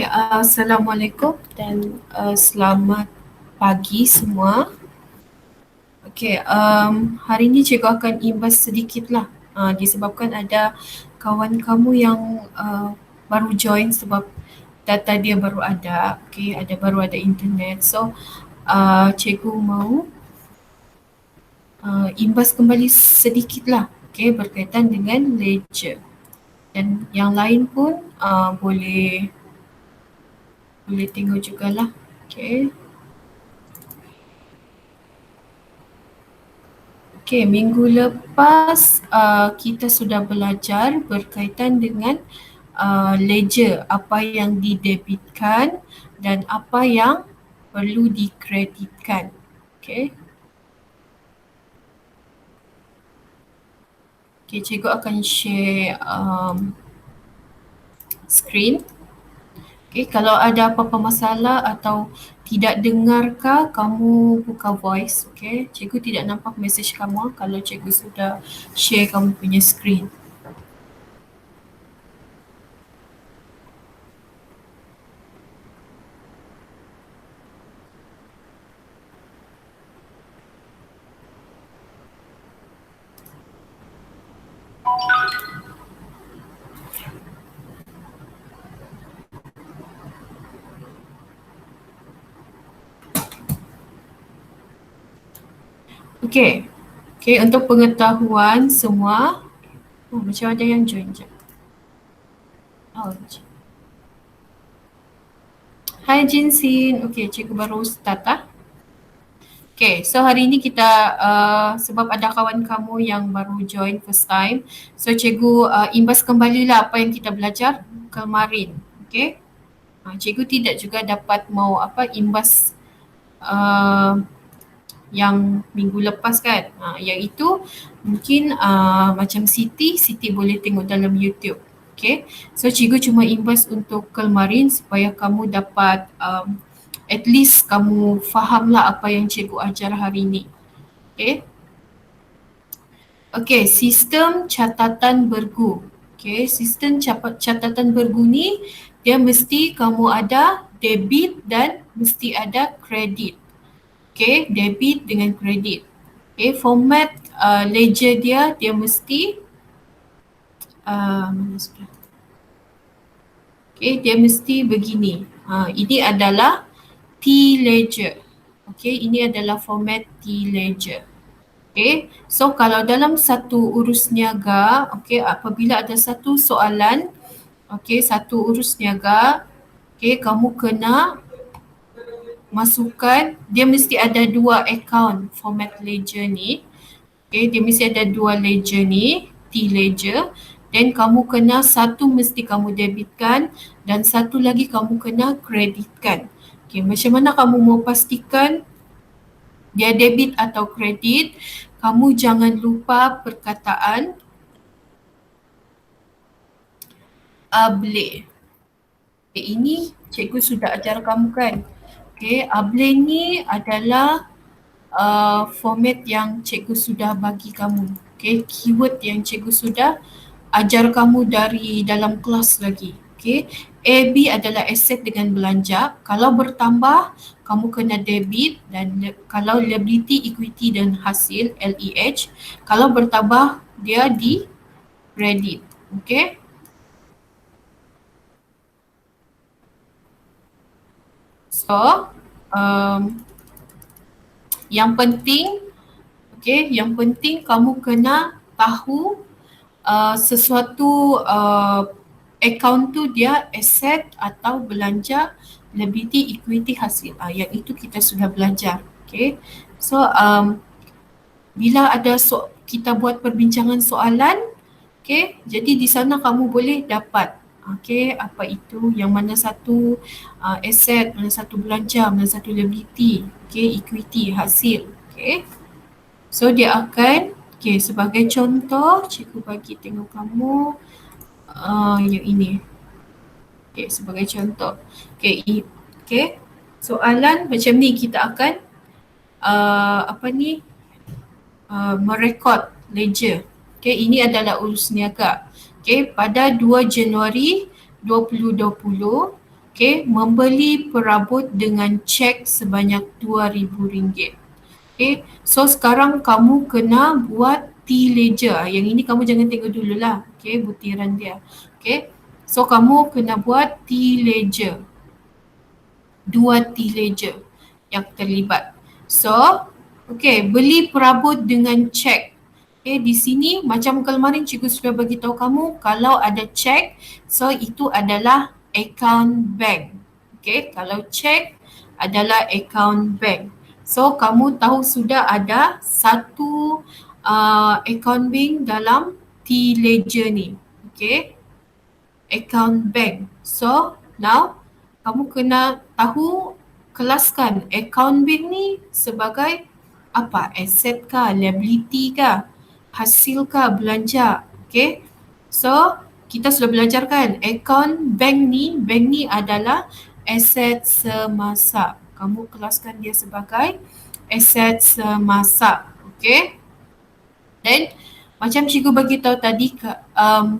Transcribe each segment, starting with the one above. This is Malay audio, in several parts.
Assalamualaikum dan selamat pagi semua. Hari ini cikgu akan imbas sedikitlah disebabkan ada kawan kamu yang baru join sebab data dia baru ada, baru ada internet. So, cikgu mau imbas kembali sedikitlah, berkaitan dengan ledger. Dan yang lain pun boleh tengok jugalah. Minggu lepas kita sudah belajar berkaitan dengan ledger, apa yang didebitkan dan apa yang perlu dikreditkan. Cikgu akan share screen. Kalau ada apa-apa masalah atau tidak dengarkah, kamu buka voice, Cikgu tidak nampak mesej kamu kalau cikgu sudah share kamu punya screen. Untuk pengetahuan semua, macam ada yang join je. Hai Jinsin, cikgu baru start . So hari ini kita sebab ada kawan kamu yang baru join first time, so cikgu imbas kembalilah apa yang kita belajar kemarin. Cikgu tidak juga dapat mau imbas yang minggu lepas kan, yang itu mungkin macam Siti boleh tengok dalam YouTube. So cikgu cuma imbas untuk kemarin supaya kamu dapat at least kamu fahamlah apa yang cikgu ajar hari ini. Sistem catatan bergu. Sistem catatan bergu ni dia mesti kamu ada debit dan mesti ada kredit. Debit dengan kredit. Format ledger dia mesti dia mesti begini. Ini adalah T-ledger. Ini adalah format T-ledger. So kalau dalam satu urus niaga, apabila ada satu soalan, satu urus niaga, kamu kena masukkan, dia mesti ada dua account format ledger ni. Dia mesti ada dua ledger ni, T-ledger, dan kamu kena satu mesti kamu debitkan dan satu lagi kamu kena kreditkan. Macam mana kamu mau pastikan dia debit atau kredit? Kamu jangan lupa perkataan able. Ini cikgu sudah ajar kamu kan. Able ni adalah format yang cikgu sudah bagi kamu. Keyword yang cikgu sudah ajar kamu dari dalam kelas lagi. AB adalah aset dengan belanja. Kalau bertambah, kamu kena debit, dan kalau liability, equity dan hasil, LEH, kalau bertambah dia di credit. So yang penting kamu kena tahu sesuatu account tu dia aset atau belanja, liability, equity, hasil. Yang itu kita sudah belajar. So bila ada kita buat perbincangan soalan, jadi di sana kamu boleh dapat apa itu, yang mana satu aset, mana satu belanja, mana satu liability, equity, hasil. So dia akan sebagai contoh, cikgu bagi tengok kamu yang ini. Sebagai contoh. Soalan macam ni kita akan merekod ledger. Ini adalah urus niaga. Pada 2 Januari 2020, Okay, membeli perabot dengan cek sebanyak RM2,000. Okay, so sekarang kamu kena buat T-ledger. Yang ini kamu jangan tengok dulu lah. Okay, butiran dia. Okay, so kamu kena buat T-ledger. 2 T-ledger yang terlibat. So, okay, beli perabot dengan cek. Okay, di sini macam kemarin cikgu sudah bagi tahu kamu, kalau ada cek, so itu adalah account bank. Okay, kalau cek adalah account bank. So, kamu tahu sudah ada satu account bank dalam T-ledger ni. Okay, account bank. So, now kamu kena tahu, kelaskan account bank ni sebagai apa? Aset kah? Liability kah? Hasil kah? Belanja? Okay. So, kita sudah belajar kan, account bank ni adalah aset semasa. Kamu kelaskan dia sebagai aset semasa. Okay. Dan macam cikgu bagi tahu tadi,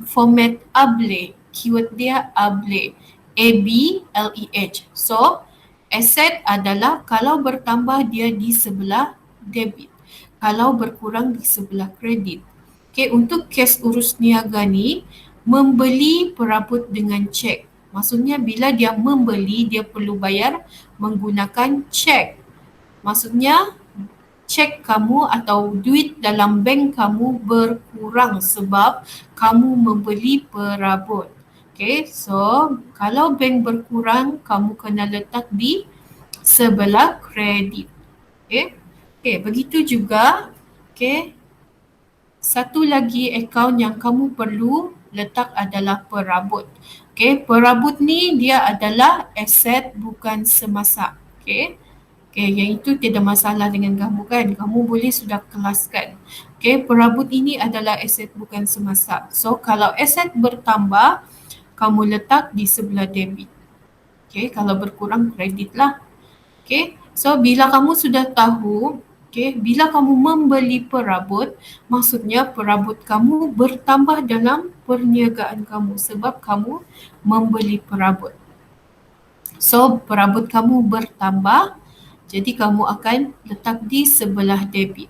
format ABLE, keyword dia ABLE, ABLEH. So, aset adalah kalau bertambah dia di sebelah debit, kalau berkurang di sebelah kredit. Okay, untuk kes urus niaga ni, membeli perabot dengan cek. Maksudnya bila dia membeli, dia perlu bayar menggunakan cek. Maksudnya cek kamu atau duit dalam bank kamu berkurang sebab kamu membeli perabot. Okay, so kalau bank berkurang, kamu kena letak di sebelah kredit. Okay, okay, begitu juga. Okay, satu lagi akaun yang kamu perlu letak adalah perabot. Okay, perabot ni dia adalah aset bukan semasa. Okay. Okay, yang itu tidak masalah dengan kamu kan. Kamu boleh sudah kelaskan. Okay, perabot ini adalah aset bukan semasa. So, kalau aset bertambah, kamu letak di sebelah debit. Okay, kalau berkurang kredit lah. Okay, so bila kamu sudah tahu, okay, bila kamu membeli perabot, maksudnya perabot kamu bertambah dalam perniagaan kamu sebab kamu membeli perabot. So, perabot kamu bertambah, jadi kamu akan letak di sebelah debit.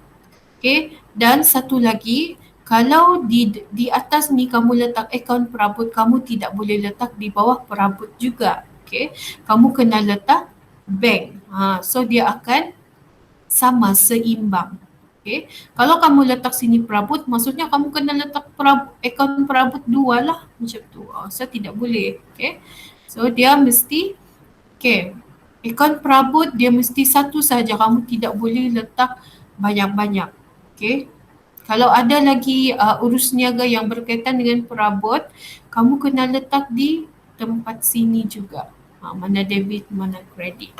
Okay, dan satu lagi, kalau di atas ni kamu letak akaun perabot, kamu tidak boleh letak di bawah perabot juga. Okay, kamu kena letak bank. So dia akan sama, seimbang. Okay, kalau kamu letak sini perabot, maksudnya kamu kena letak akaun perabot dua lah, macam tu. So tidak boleh. Okay, so dia mesti, okay, akaun perabot dia mesti satu saja, kamu tidak boleh letak banyak-banyak. Okay. Kalau ada lagi urus niaga yang berkaitan dengan perabot, kamu kena letak di tempat sini juga. Mana debit, mana kredit.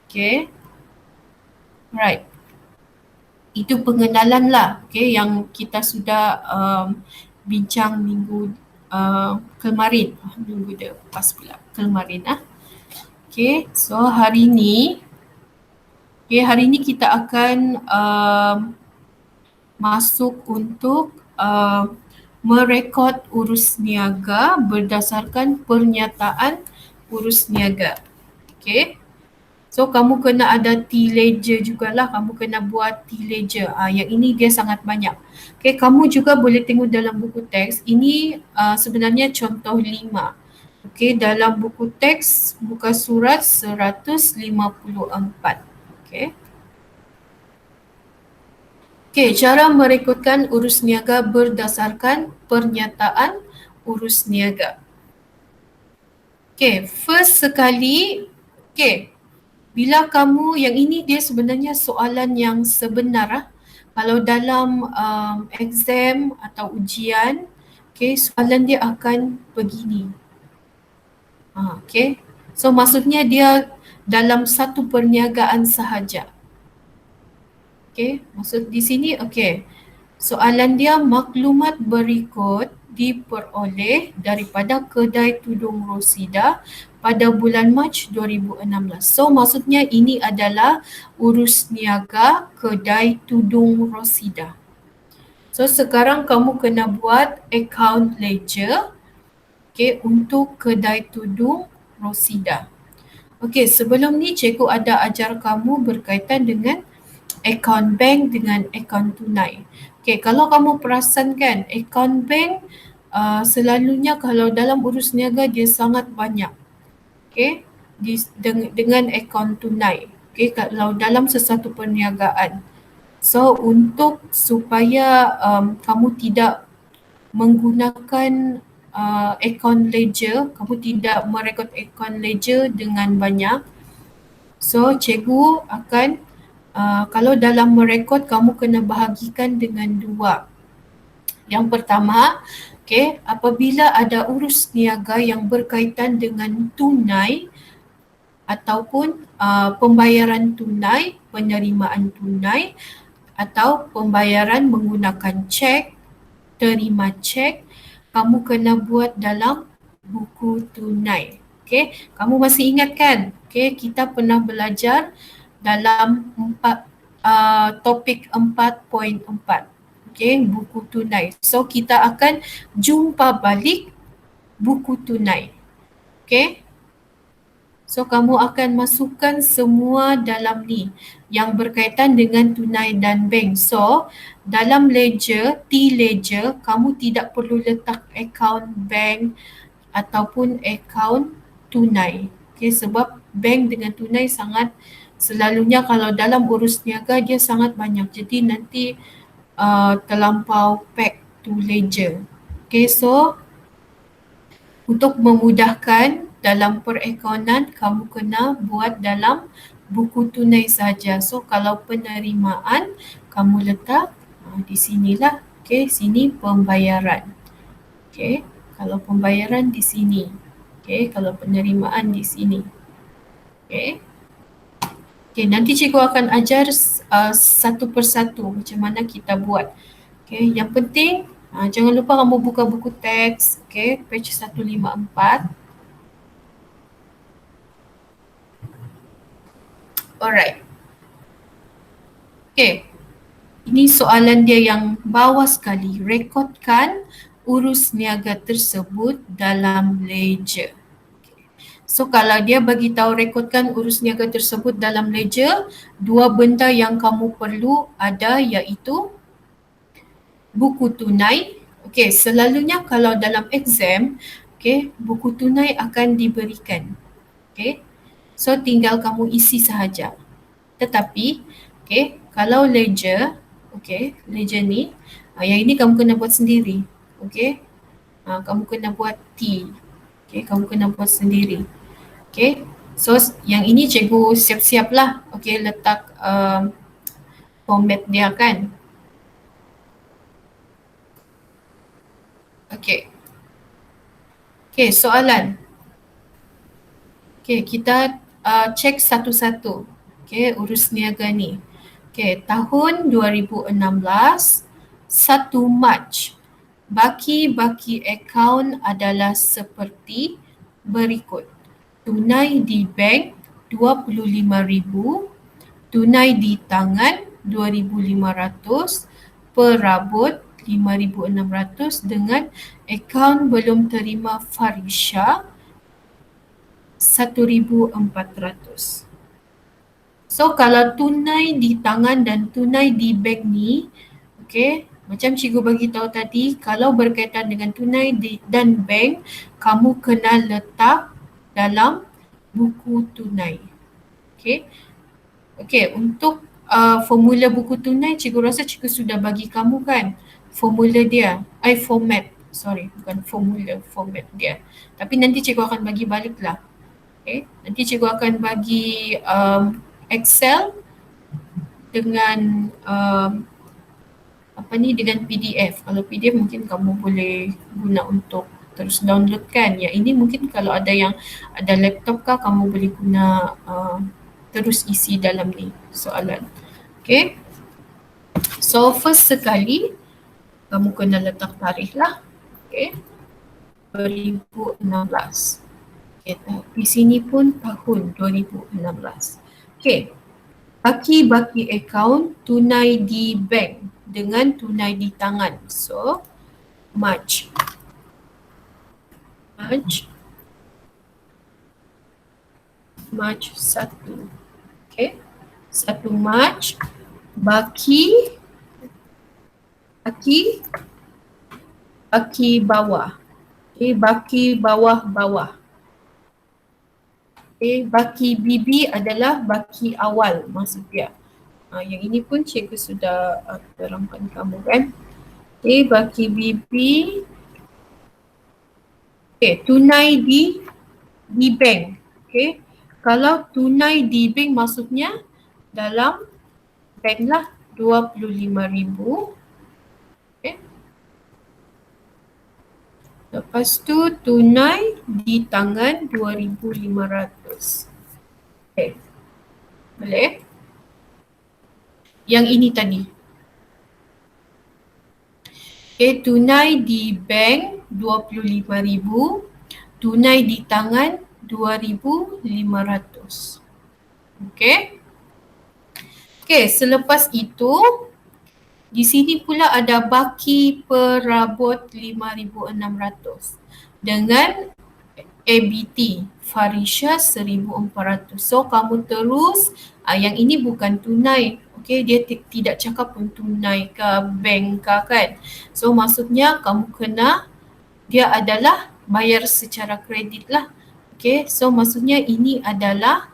Okay. Right. Itu pengenalan lah, okay, yang kita sudah bincang minggu kemarin. Minggu lepas pula, kemarin lah. Okay, so hari ni kita akan masuk untuk merekod urus niaga berdasarkan pernyataan urus niaga. Okay, so kamu kena ada T-ledger jugalah, kamu kena buat T-ledger. Yang ini dia sangat banyak. Okay, kamu juga boleh tengok dalam buku teks, ini sebenarnya contoh 5. Okay, dalam buku teks muka surat 154. Okay. Okay, cara merekodkan urus niaga berdasarkan pernyataan urus niaga. Okay, first sekali, okay, bila kamu, yang ini dia sebenarnya soalan yang sebenar. Kalau dalam exam atau ujian, okay, soalan dia akan begini. Okay, so maksudnya dia dalam satu perniagaan sahaja. Okay, maksud di sini, okay, soalan dia, maklumat berikut diperoleh daripada kedai tudung Rosida pada bulan Mac 2016. So maksudnya ini adalah urus niaga kedai tudung Rosida. So sekarang kamu kena buat account ledger, okay, untuk kedai tudung Rosida. Okey, sebelum ni cikgu ada ajar kamu berkaitan dengan akaun bank dengan akaun tunai. Okey, kalau kamu perasan kan, akaun bank selalunya kalau dalam urus niaga dia sangat banyak. Okey, dengan akaun tunai. Okey, kalau dalam sesuatu perniagaan. So untuk supaya kamu tidak menggunakan akaun ledger, kamu tidak merekod akaun ledger dengan banyak. So cikgu akan kalau dalam merekod kamu kena bahagikan dengan dua. Yang pertama, okay, apabila ada urus niaga yang berkaitan dengan tunai ataupun pembayaran tunai, penerimaan tunai atau pembayaran menggunakan cek, terima cek, kamu kena buat dalam buku tunai. Okay, kamu masih ingat kan? Okay, kita pernah belajar dalam topik 4.4. Okay, buku tunai. So kita akan jumpa balik buku tunai. Okay. So kamu akan masukkan semua dalam ni yang berkaitan dengan tunai dan bank. So dalam ledger, T-ledger, kamu tidak perlu letak akaun bank ataupun akaun tunai. Okay, sebab bank dengan tunai sangat selalunya kalau dalam urus niaga dia sangat banyak. Jadi nanti terlampau pack to ledger. Okay, so untuk memudahkan dalam perakaunan kamu kena buat dalam buku tunai saja. So kalau penerimaan kamu letak di sinilah. Okay, sini pembayaran. Okay, kalau pembayaran di sini. Okay, kalau penerimaan di sini. Okay. Okay, nanti cikgu akan ajar satu persatu macam mana kita buat. Okay, yang penting jangan lupa kamu buka buku teks. Okay, page 154. Alright. Okay, ini soalan dia yang bawah sekali. Rekodkan urus niaga tersebut dalam ledger. So kalau dia bagi tahu rekodkan urus niaga tersebut dalam ledger, dua benda yang kamu perlu ada iaitu buku tunai. Okey, selalunya kalau dalam exam, okey, buku tunai akan diberikan. Okey. So tinggal kamu isi sahaja. Tetapi, okey, kalau ledger, okey, ledger ni, yang ini kamu kena buat sendiri. Okey. Kamu kena buat T. Okey, kamu kena buat sendiri. Okay, so yang ini cikgu siap-siap lah. Okay, letak format dia kan. Okay. Okay, soalan. Okay, kita cek satu-satu. Okay, urus niaga ni. Okay, tahun 2016, 1 Mac. Baki-baki akaun adalah seperti berikut. Tunai di bank 25,000, tunai di tangan 2,500, perabot 5,600 dengan akaun belum terima Farisha 1,400. So kalau tunai di tangan dan tunai di bank ni, okay, macam cikgu bagi tahu tadi, kalau berkaitan dengan tunai dan bank, kamu kena letak dalam buku tunai. Okay. Okay, untuk formula buku tunai, cikgu rasa cikgu sudah bagi kamu kan formula dia, format. Sorry, bukan formula, format dia. Tapi nanti cikgu akan bagi balik lah. Okay, nanti cikgu akan bagi Excel dengan dengan PDF. Kalau PDF mungkin kamu boleh guna untuk terus download kan. Ya, ini mungkin kalau ada yang ada laptop kah, kamu boleh guna terus isi dalam ni soalan. Okay. So first sekali kamu kena letak tarikh lah. Okay. 2016. Okay. Di sini pun tahun 2016. Okay. Baki-baki akaun tunai di bank dengan tunai di tangan. So March. March 1. Okay. 1 March baki bawah. Okay, baki bawah-bawah. Okay, baki BB adalah baki awal maksud dia. Yang ini pun cikgu sudah terangkan kamu kan. Okay, baki BB. Okay, tunai di bank. Okay, kalau tunai di bank maksudnya dalam bank lah 25,000. Okay. Lepas tu tunai di tangan 2,500. Okay. Boleh? Yang ini tadi. Okay, tunai di bank 25,000, tunai di tangan 2,500. Okay. Okay, selepas itu di sini pula ada baki perabot 5,600 dengan ABT Farisha 1,400. So kamu terus, yang ini bukan tunai. Okay, dia tidak cakap pun tunai ke bank ke kan. So maksudnya kamu kena, dia adalah bayar secara kredit lah. Okay, so maksudnya ini adalah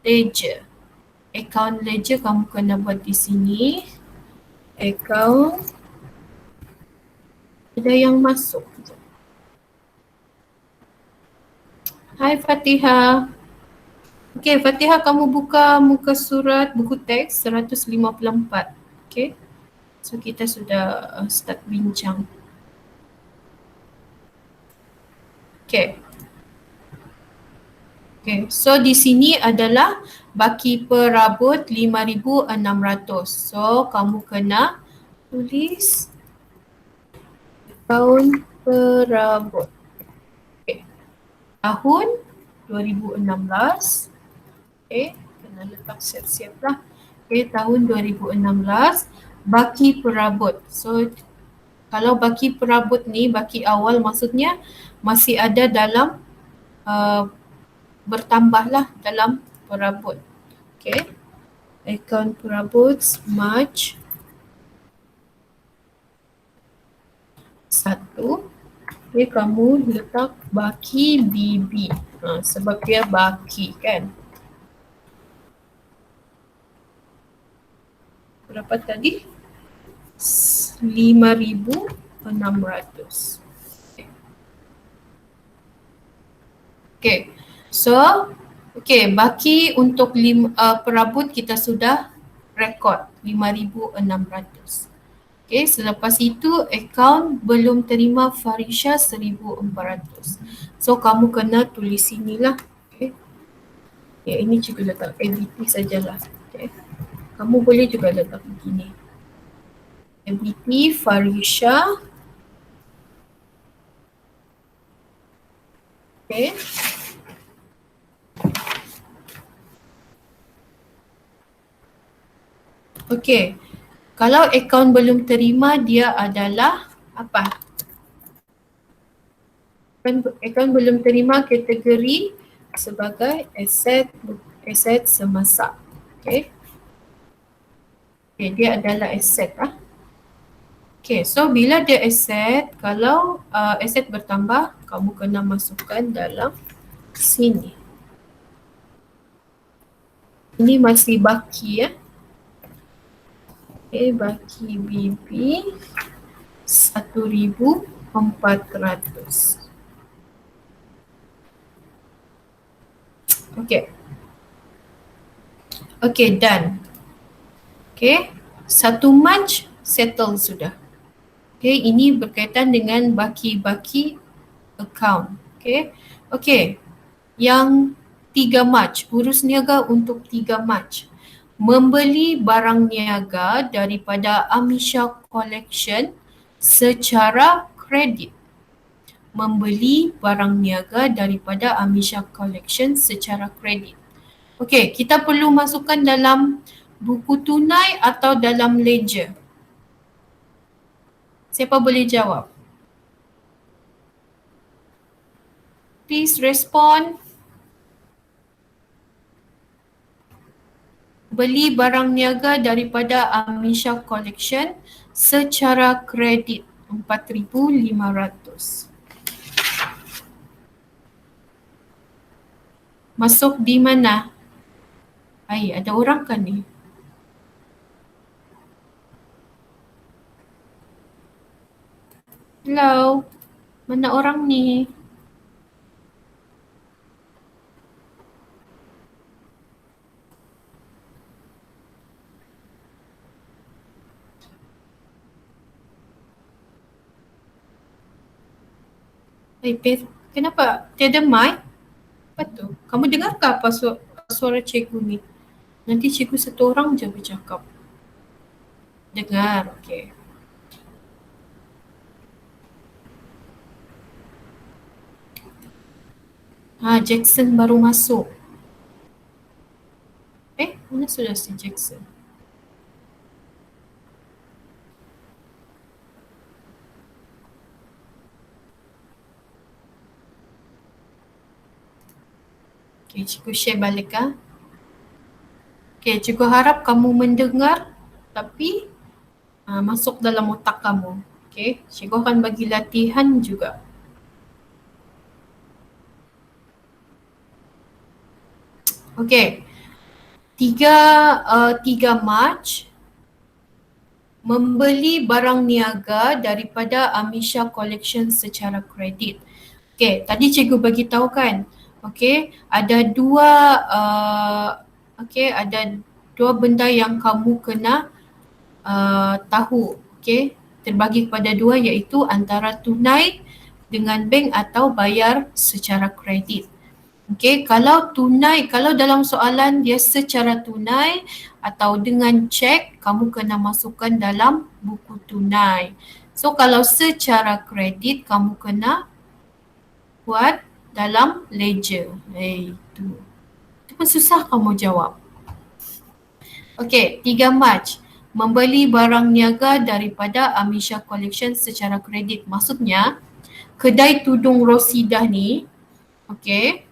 ledger. Account ledger kamu kena buat di sini. Account. Ada yang masuk. Hai Fatihah. Okay, Fatihah kamu buka muka surat buku teks 154. Okay. So kita sudah start bincang. Okay. Okay, so di sini adalah baki perabot 5,600. So kamu kena tulis tahun perabot. Okay. Tahun 2016. Okay, kena letak siap-siap lah. Okay, tahun 2016 baki perabot. So kalau baki perabot ni, baki awal maksudnya masih ada dalam bertambahlah dalam perabot. Okay, akaun perabot March 1. Okay, kamu letak baki BB. Sebab dia baki kan. Berapa tadi? 5,600. Okay. So, okay, baki untuk perabot kita sudah rekod 5,600. Okay, selepas itu akaun belum terima Farisha 1,400. So, kamu kena tulis sinilah. Okay. Okay, ini cikgu letak ABT sajalah. Okay. Kamu boleh juga letak begini. ABT Farisha. Okay. Okay, kalau akaun belum terima dia adalah apa? Akaun belum terima kategori sebagai aset semasa. Okay. Okay, dia adalah aset lah. Okay, so bila dia aset, kalau aset bertambah, kamu kena masukkan dalam sini. Ini masih baki ya. Okay, baki BB 1,400. Okay. Okay, done. Okay, 1 March settle sudah. Okay, ini berkaitan dengan baki-baki account. Okay, okay. Yang 3 Mac, urus niaga untuk 3 Mac. Membeli barang niaga daripada Amisha Collection secara kredit. Membeli barang niaga daripada Amisha Collection secara kredit. Okey, kita perlu masukkan dalam buku tunai atau dalam ledger? Siapa boleh jawab? Please respond. beli barang niaga daripada Amisha Collection secara kredit 4,500. Masuk di mana? Hai, ada orang kan ni? Hello, mana orang ni? Hai, kenapa tiada mic? Apa tu? Kamu dengar ke apa suara cikgu ni? Nanti cikgu satu orang je bercakap. Dengar, okey. Jackson baru masuk. Mana sudah si Jackson? Okey, cikgu share balik ah. Okey, cikgu harap kamu mendengar tapi masuk dalam otak kamu. Okey, cikgu akan bagi latihan juga. Okey. 3 Mac membeli barang niaga daripada Amisha Collection secara kredit. Okey, tadi cikgu bagi tahu kan. Okey, ada dua benda yang kamu kena tahu. Okey, terbagi kepada dua iaitu antara tunai dengan bank atau bayar secara kredit. Okey, kalau tunai, kalau dalam soalan dia secara tunai atau dengan cek, kamu kena masukkan dalam buku tunai. So kalau secara kredit, kamu kena buat dalam ledger. Itu. Itu pun susah kamu jawab. Okey, 3 Mac. Membeli barang niaga daripada Amisha Collection secara kredit. Maksudnya, kedai tudung Rosidah ni, okey,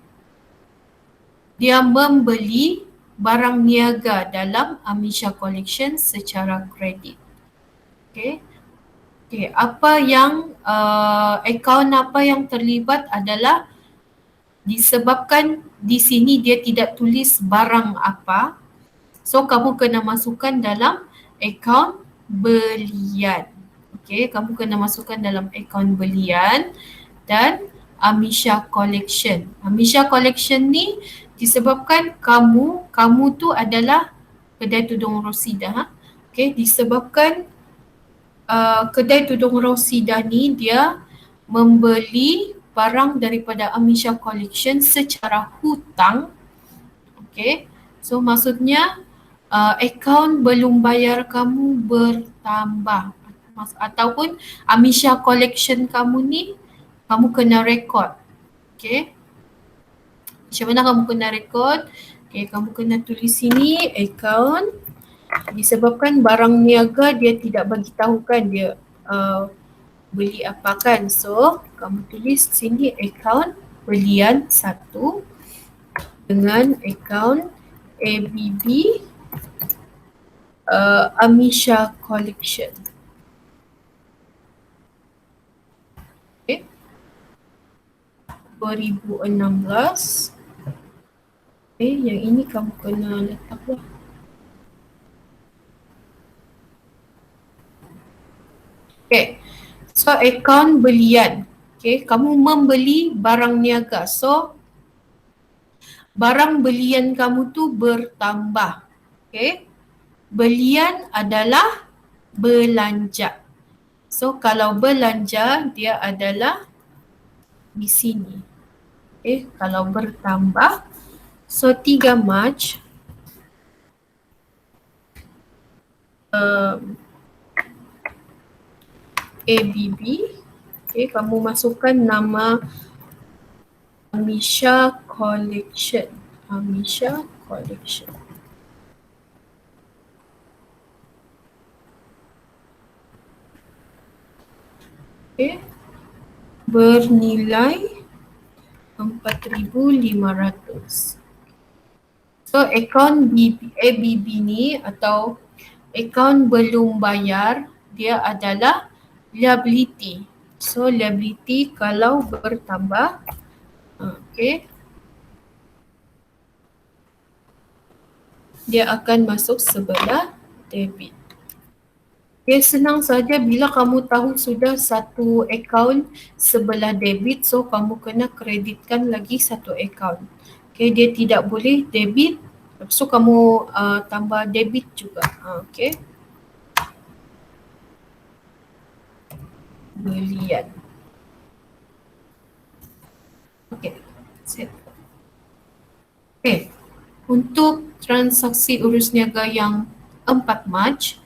dia membeli barang niaga dalam Amisha Collection secara kredit. Okey. Okey, apa yang akaun apa yang terlibat adalah disebabkan di sini dia tidak tulis barang apa. So kamu kena masukkan dalam akaun belian. Okey, kamu kena masukkan dalam akaun belian dan Amisha Collection. Amisha Collection ni disebabkan kamu tu adalah kedai tudung Rosidah. Okey, disebabkan kedai tudung Rosidah ni dia membeli barang daripada Amisha Collection secara hutang. Okey, so maksudnya akaun belum bayar kamu bertambah ataupun Amisha Collection kamu ni kamu kena rekod. Okey, macam mana kamu kena rekod? Okey, kamu kena tulis sini akaun disebabkan barang niaga dia tidak bagi tahu kan dia beli apa kan. So kamu tulis sini akaun belian 1 dengan akaun ABB Amisha Collection. Okay. 2016. Yang ini kamu kena letak lah. Okay, so akaun belian. Okay, kamu membeli barang niaga. So barang belian kamu tu bertambah. Okay, belian adalah belanja. So kalau belanja dia adalah di sini. Okay, kalau bertambah, so 3 Mac ABB. Okay, kamu masukkan nama Amisha Collection. Amisha Collection. Okay, bernilai 4,500. So akaun ABB ni atau akaun belum bayar, dia adalah liability. So liability kalau bertambah, okay, dia akan masuk sebelah debit. Okay, senang saja bila kamu tahu sudah satu akaun sebelah debit, so kamu kena kreditkan lagi satu akaun. Okay, dia tidak boleh debit, so kamu tambah debit juga. Okay, belian. Okay, set. Okay, untuk transaksi urus niaga yang 4 Mac,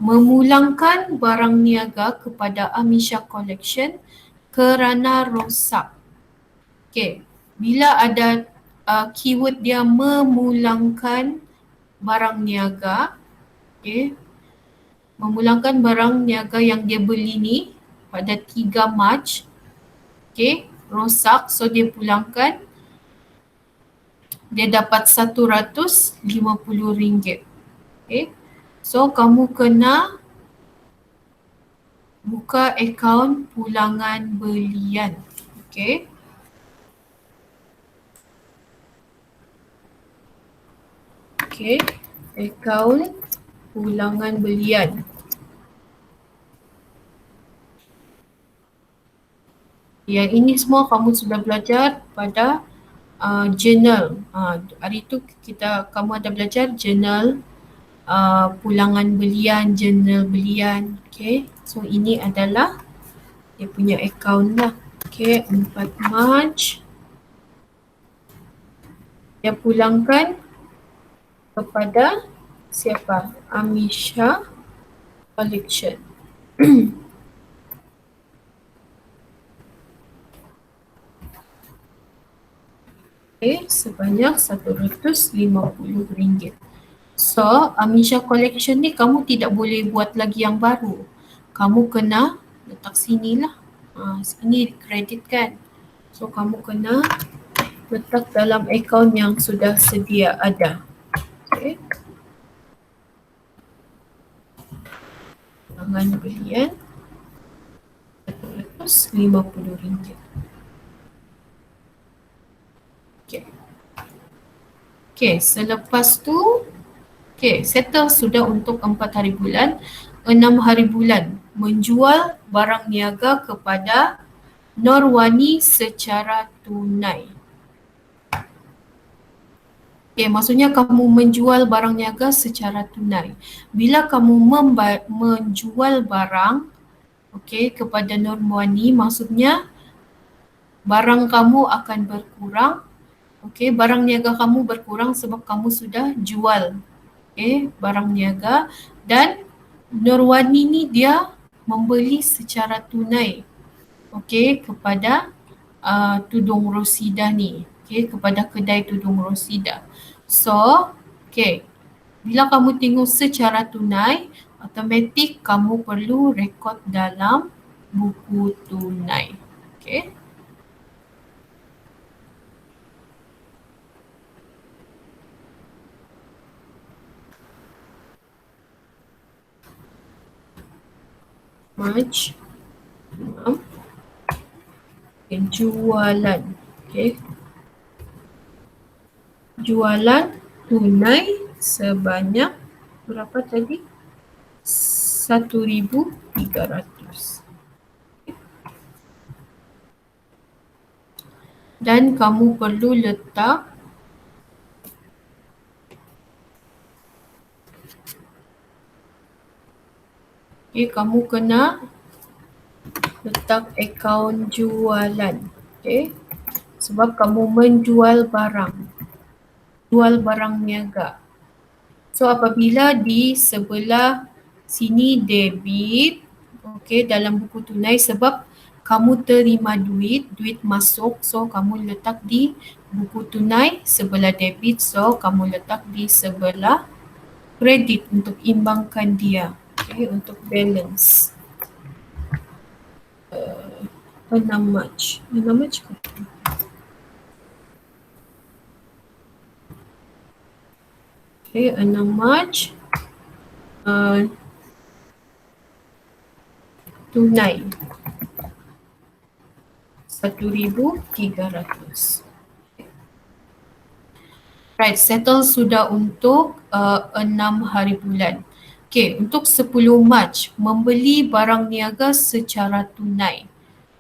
memulangkan barang niaga kepada Amisha Collection kerana rosak. Okay, bila ada keyword dia memulangkan barang niaga, okay, memulangkan barang niaga yang dia beli ni pada 3 Mac, okay, rosak, so dia pulangkan, dia dapat RM150. Okay, so kamu kena buka akaun pulangan belian. Okay, okay, akaun pulangan belian. Yang ini semua kamu sudah belajar pada journal. Hari tu kamu ada belajar journal pulangan belian, journal belian. Okay, so ini adalah dia punya akaun lah. Okay, 4 Mac. Dia pulangkan kepada siapa? Amisha Collection. Okay, sebanyak RM150. So, Amisha Collection ni kamu tidak boleh buat lagi yang baru. Kamu kena letak sini lah. Sini dikreditkan. So, kamu kena letak dalam akaun yang sudah sedia ada. Okay. Pulangan belian RM150. Okay. Okay, selepas tu, okay, settle sudah untuk 4 hari bulan. 6 hari bulan menjual barang niaga kepada Norwani secara tunai. Okay, maksudnya kamu menjual barang niaga secara tunai. Bila kamu menjual barang, okay, kepada Norwani, maksudnya barang kamu akan berkurang. Okay, barang niaga kamu berkurang sebab kamu sudah jual, okay, barang niaga, dan Norwani ni dia membeli secara tunai, okay, kepada Tudung Rosida ni, okay, kepada kedai Tudung Rosida. So, okay, bila kamu tengok secara tunai, automatik kamu perlu rekod dalam buku tunai. Okay. March 6. Jualan. Okay. Jualan tunai sebanyak berapa tadi? 1,300. Dan kamu perlu letak kamu kena letak akaun jualan. Okay. Sebab kamu menjual barang. Jual barang niaga. So apabila di sebelah sini debit, okay, dalam buku tunai, sebab kamu terima duit masuk, so kamu letak di buku tunai sebelah debit, so kamu letak di sebelah kredit untuk imbangkan dia, okay, untuk balance. 6 Mac. 6 Mac ke? Okay, 6 Mac tunai 1,300. Right, settle sudah untuk 6 hari bulan. Okay, untuk 10 Mac membeli barang niaga secara tunai.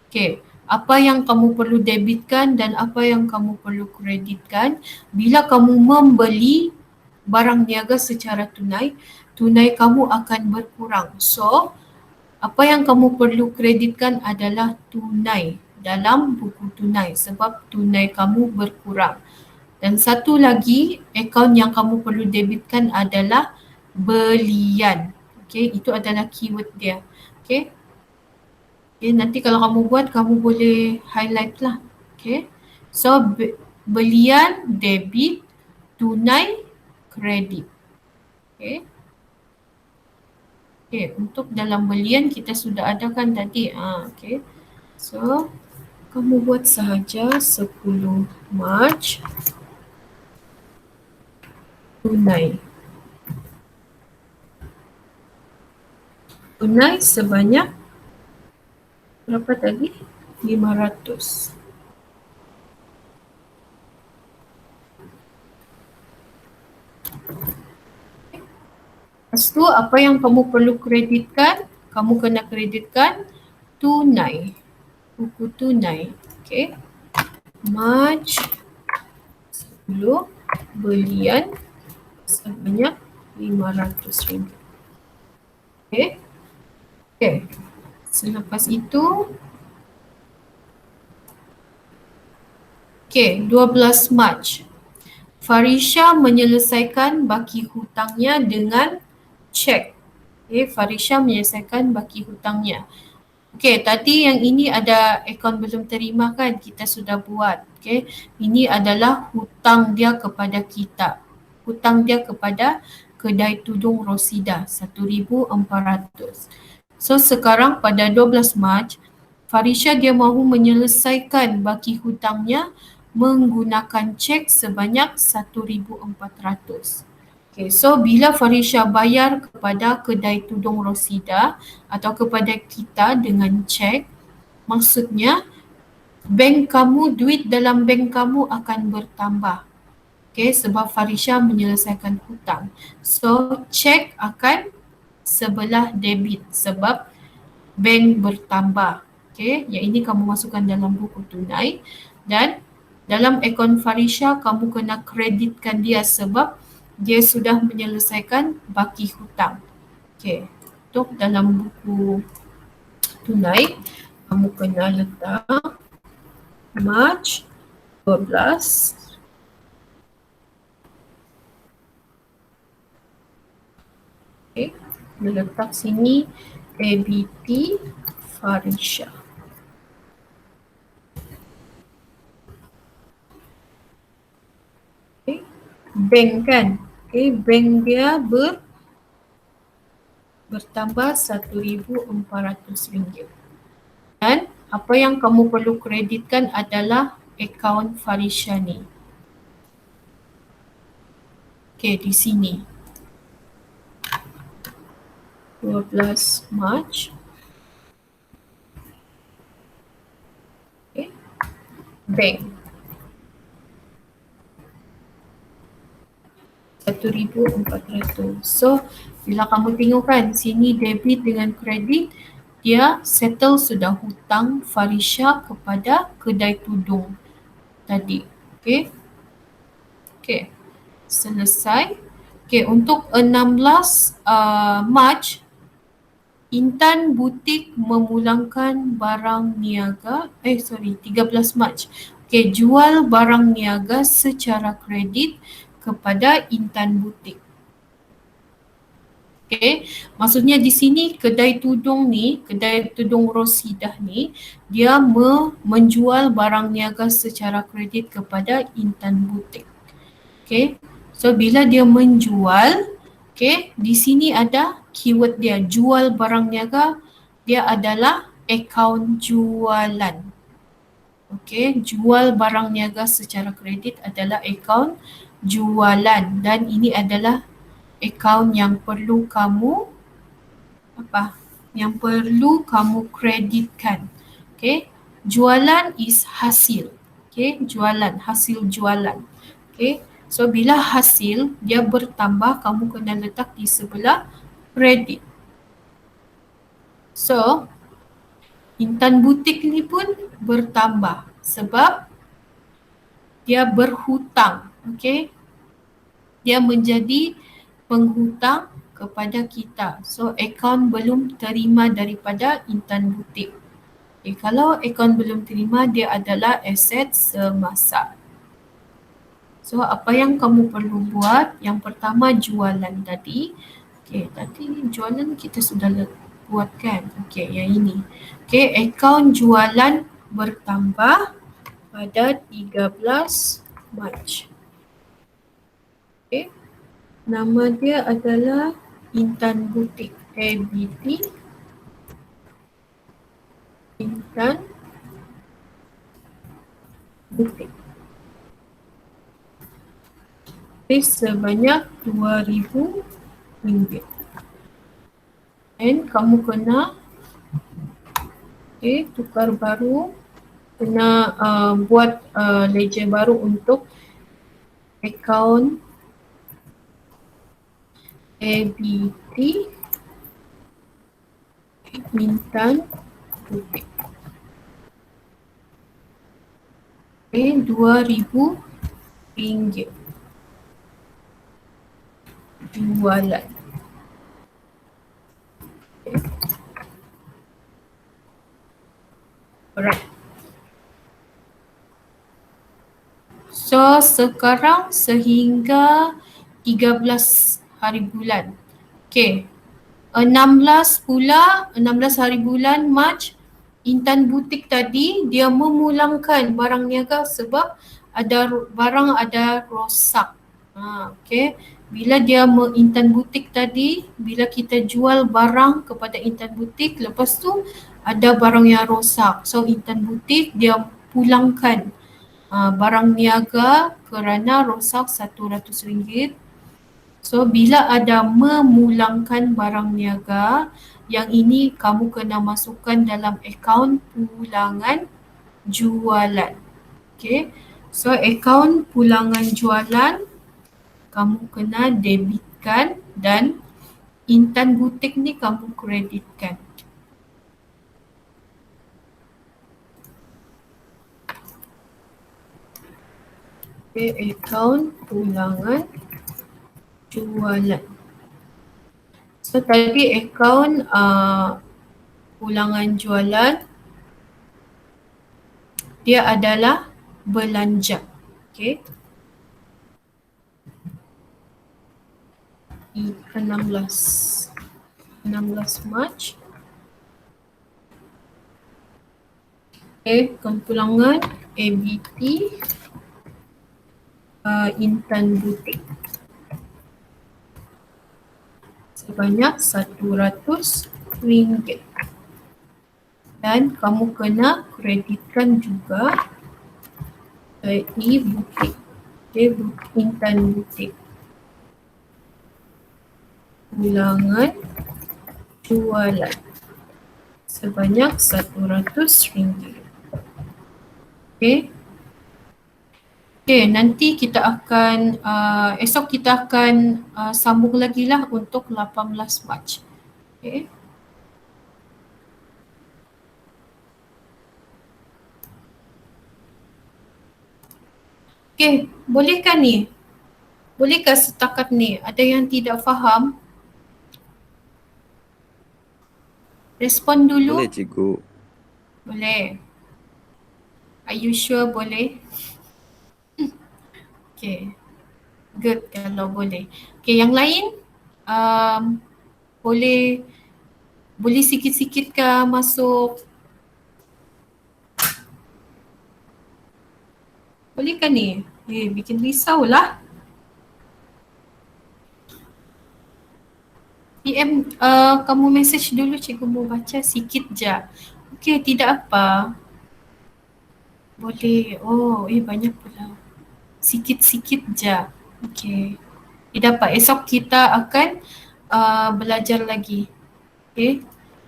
Okay, apa yang kamu perlu debitkan dan apa yang kamu perlu kreditkan bila kamu membeli barang niaga secara tunai, tunai kamu akan berkurang. So, apa yang kamu perlu kreditkan adalah tunai dalam buku tunai sebab tunai kamu berkurang. Dan satu lagi, akaun yang kamu perlu debitkan adalah belian. Okay, itu adalah keyword dia. Okay, okay, nanti kalau kamu buat, kamu boleh highlight lah. Okay, so belian, debit, tunai, kredit. Okay. Okay, untuk dalam belian kita sudah adakan tadi. Okay, so kamu buat sahaja 10 Mac tunai. Tunai sebanyak berapa tadi? 500. Lepas tu apa yang kamu perlu kreditkan? Kamu kena kreditkan tunai. Buku tunai. Okay. Mac 10 belian sebanyak RM500. Okay. Okay. Selepas itu, okay, 12 Mac. Farisha menyelesaikan baki hutangnya dengan cek. Okay, Farisha menyelesaikan baki hutangnya. Okay, tadi yang ini ada akaun belum terima kan, kita sudah buat. Okay, ini adalah hutang dia kepada kita. Hutang dia kepada kedai tudung Rosida, 1,400. So sekarang pada 12 Mac, Farisha dia mahu menyelesaikan baki hutangnya menggunakan cek sebanyak 1,400. Okay, so bila Farisha bayar kepada kedai tudung Rosida atau kepada kita dengan cek, maksudnya bank kamu, duit dalam bank kamu akan bertambah. Okay, sebab Farisha menyelesaikan hutang. So cek akan sebelah debit sebab bank bertambah. Okay, yang ini kamu masukkan dalam buku tunai dan dalam akaun Farisha kamu kena kreditkan dia sebab dia sudah menyelesaikan baki hutang. Okay, untuk dalam buku tunai kamu kena letak Mac 12 okay, letak sini ABT Farisha. Okay, bank kan? Okay, bank dia bertambah RM1,400. Dan apa yang kamu perlu kreditkan adalah akaun Farisha ni. Okay, di sini. 12 Mac. Okay. Bank. 1,400. So, bila kamu tengok kan, sini debit dengan kredit, dia settle sudah hutang Farisha kepada kedai tudung tadi. Okay. Okay. Selesai. Okay, untuk 16 Mac, Intan Butik memulangkan barang niaga, 13 Mac. Okay, jual barang niaga secara kredit kepada Intan Butik. Okay, maksudnya di sini kedai tudung ni, kedai tudung Rosidah ni, dia menjual barang niaga secara kredit kepada Intan Butik. Okay, so bila dia menjual, okay, di sini ada keyword dia, jual barang niaga, dia adalah akaun jualan. Okay, jual barang niaga secara kredit adalah akaun jualan, dan ini adalah akaun yang perlu kamu apa? Yang perlu kamu kreditkan. Okay, jualan is hasil. Okay, jualan, hasil jualan. Okay, so bila hasil dia bertambah, kamu kena letak di sebelah kredit. So, Intan butik ni pun bertambah sebab dia berhutang. Okay, dia menjadi penghutang kepada kita. So, akaun belum terima daripada Intan butik. Okay, kalau akaun belum terima, dia adalah aset semasa. So, apa yang kamu perlu buat? Yang pertama, jualan tadi. Okay, tadi jualan kita sudah buat kan? Okay, yang ini. Okay, akaun jualan bertambah pada 13 Mac. Okay, nama dia adalah Intan Butik. ABT Intan Butik. Sebanyak RM2,000. And kamu kena tukar baru, kena buat ledger baru untuk akaun ABT Intan Butik. RM2,000 jualan. Alright. So sekarang sehingga 13 hari bulan. Okay. 16 hari bulan Mac, Intan Butik tadi dia memulangkan barang niaga sebab barang ada rosak. Okay. Bila dia Intan Butik tadi, bila kita jual barang kepada Intan Butik, lepas tu ada barang yang rosak. So Intan Butik dia pulangkan barang niaga kerana rosak RM100. So bila ada memulangkan barang niaga, yang ini kamu kena masukkan dalam akaun pulangan jualan. Okay. So akaun pulangan jualan kamu kena debitkan dan Intan Butik ni kamu kreditkan. Okay, akaun pulangan jualan. So tadi akaun pulangan jualan dia adalah belanja. Okay. 16 Mac. Okay, pulangan ABT Intan Butik sebanyak RM100 dan kamu kena kreditkan juga di butik. Okay, Intan Butik pulangan jualan sebanyak RM100. Okay. Okay, nanti kita akan esok kita akan sambung lagi lah untuk 18 Mac. Okay. Okay, bolehkah ni? Bolehkah setakat ni? Ada yang tidak faham? Respon dulu. Boleh cikgu. Boleh. Are you sure boleh? Okay. Good kalau boleh. Okay, yang lain boleh sikit-sikit kah masuk? Boleh kan ni? Bikin risau lah. PM kamu message dulu, cikgu mau baca sikit je. Okay, tidak apa. Boleh. Oh, banyak pula. Sikit-sikit je. Okay. Dapat. Esok kita akan belajar lagi. Okay.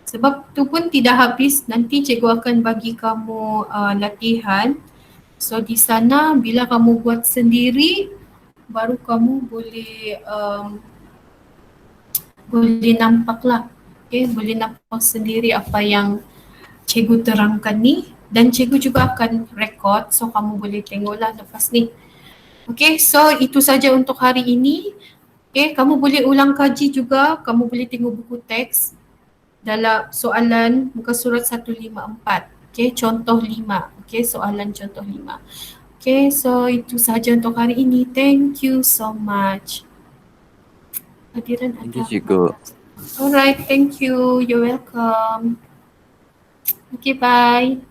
Sebab tu pun tidak habis. Nanti cikgu akan bagi kamu latihan. So di sana bila kamu buat sendiri, baru kamu boleh nampak lah. Okay. Boleh nampak sendiri apa yang cikgu terangkan ni. Dan cikgu juga akan record. So kamu boleh tengok lah lepas ni. Okay, so itu saja untuk hari ini. Okay, kamu boleh ulang kaji juga. Kamu boleh tengok buku teks dalam soalan muka surat 154. Okay, contoh 5. Okay, soalan contoh 5. Okay, so itu saja untuk hari ini. Thank you so much. Hadirin Thank you, ada. cikgu. Alright, thank you. You're welcome. Okay, bye.